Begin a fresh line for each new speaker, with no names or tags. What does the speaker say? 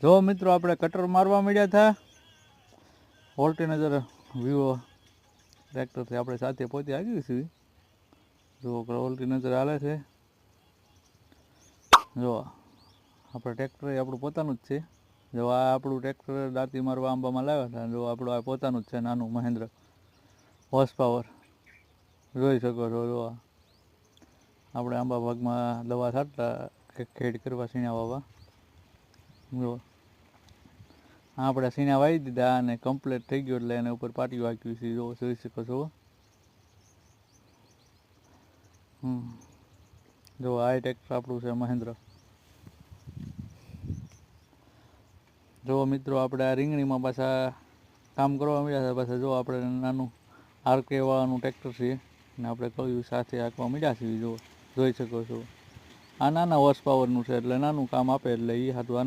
જો મિત્રો આપણે કટર મારવા મળ્યા હતા ઓલ્ટરનેટર વિવો ટ્રેક્ટરથી આપણે સાથે પહોંચી આવી છીએ. જો ઓલ્ટરનેટર હાલે છે. જો આપણે ટ્રેક્ટર આપણું પોતાનું જ છે. જો આ આપણું ટ્રેક્ટર દાંતી મારવા આંબામાં લાવ્યા હતા. જો આપણું આ પોતાનું જ છે નાનું મહેન્દ્ર હોર્સ પાવર જોઈ શકો છો. જો આપણે આંબા ભાગમાં દવા છાંટતા ખેડ કરવા સીણા વાવવા. જો આપણે સીણા વાવી દીધા અને કમ્પ્લીટ થઈ ગયો એટલે એના ઉપર પાટિયું હાંક્યું છે. જો જોઈ શકો છો. જો આ ટ્રેક્ટર આપણું છે મહેન્દ્ર. જો મિત્રો આપણે આ રીંગણીમાં પાછા કામ કરવા મળ્યા છે. પાછા જો આપણે નાનું આરકે વાળાનું ટ્રેક્ટર છે ને આપણે કહ્યું સાથે હાંકવા મળ્યા છીએ. જો જોઈ શકો છો. આ નાના હોર્સ પાવરનું છે એટલે નાનું કામ આપે એટલે એ હાથવા